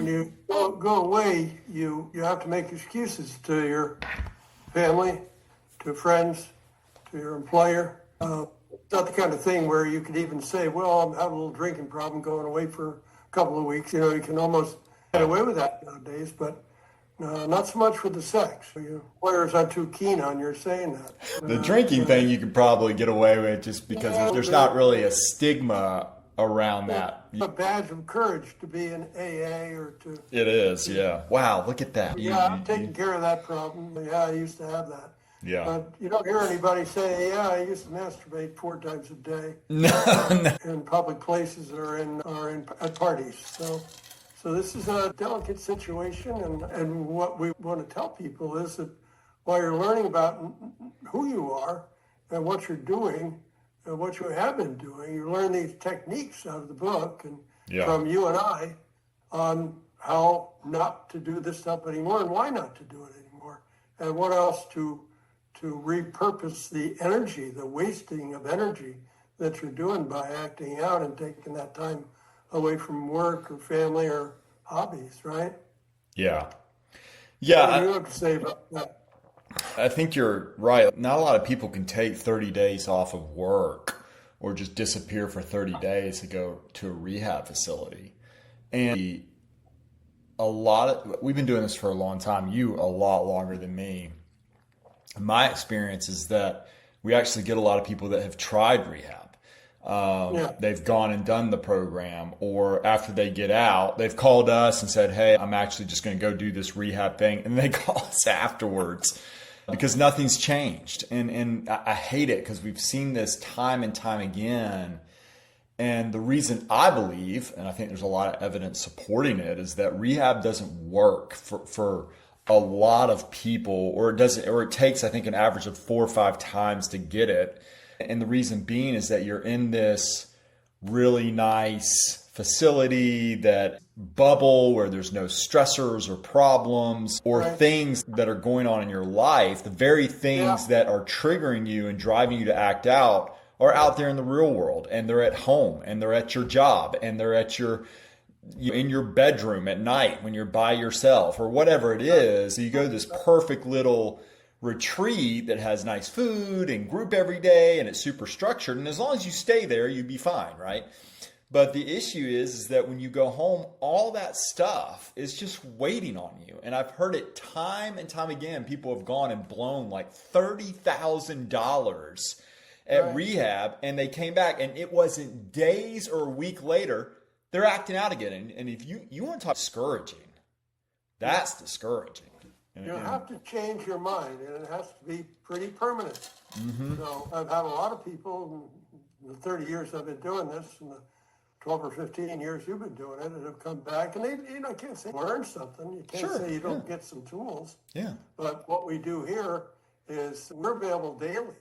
When you go away, you have to make excuses to your family, to friends, to your employer. It's not the kind of thing where you could even say, well, I'm having a little drinking problem going away for a couple of weeks. You know, you can almost get away with that nowadays, but not so much with the sex. Your employer's not too keen on your saying that. The drinking thing you could probably get away with just because there's not really a stigma around that. It's a badge of courage to be in AA or to... It is, yeah. Wow, look at that. Yeah, I'm taking care of that problem. Yeah, I used to have that. Yeah. But you don't hear anybody say, yeah, I used to masturbate 4 times a day. No. In public places or at parties. So this is a delicate situation, and what we want to tell people is that while you're learning about who you are and what you're doing and what you have been doing, you learn these techniques out of the book and from you and I on how not to do this stuff anymore and why not to do it anymore, and what else to repurpose the energy, the wasting of energy that you're doing by acting out and taking that time away from work or family or hobbies, right? Yeah. What do you have to say about that? I think you're right. Not a lot of people can take 30 days off of work or just disappear for 30 days to go to a rehab facility. And we've been doing this for a long time. You a lot longer than me. My experience is that we actually get a lot of people that have tried rehab. They've gone and done the program, or after they get out, they've called us and said, hey, I'm actually just going to go do this rehab thing. And they call us afterwards because nothing's changed. And I hate it because we've seen this time and time again. And the reason I believe, and I think there's a lot of evidence supporting it, is that rehab doesn't work for a lot of people, or it takes, I think, an average of 4 or 5 times to get it. And the reason being is that you're in this really nice facility, that bubble where there's no stressors or problems or things that are going on in your life. The very things that are triggering you and driving you to act out are out there in the real world, and they're at home, and they're at your job, and they're at in your bedroom at night when you're by yourself or whatever it is. So you go to this perfect little retreat that has nice food and group every day, and it's super structured. And as long as you stay there, you'd be fine, right? But the issue is that when you go home, all that stuff is just waiting on you. And I've heard it time and time again. People have gone and blown like $30,000 at rehab, and they came back, and it wasn't days or a week later, they're acting out again. And if you want to talk discouraging, that's discouraging. You have to change your mind, and it has to be pretty permanent. Mm-hmm. So I've had a lot of people in the 30 years I've been doing this, and the 12 or 15 years you've been doing it, and have come back, and they, I can't say learn something. You can't say you don't get some tools. Yeah. But what we do here is we're available daily.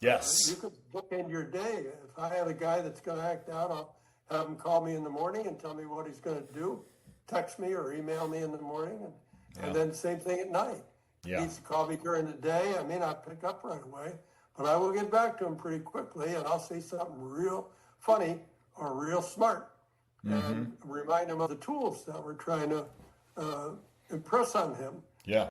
Yes. You could book in your day. If I have a guy that's going to act out, I'll have him call me in the morning and tell me what he's going to do. Text me or email me in the morning, and then same thing at night. Yeah. He needs to call me during the day. I may not pick up right away, but I will get back to him pretty quickly, and I'll say something real funny or real smart and remind him of the tools that we're trying to impress on him. Yeah.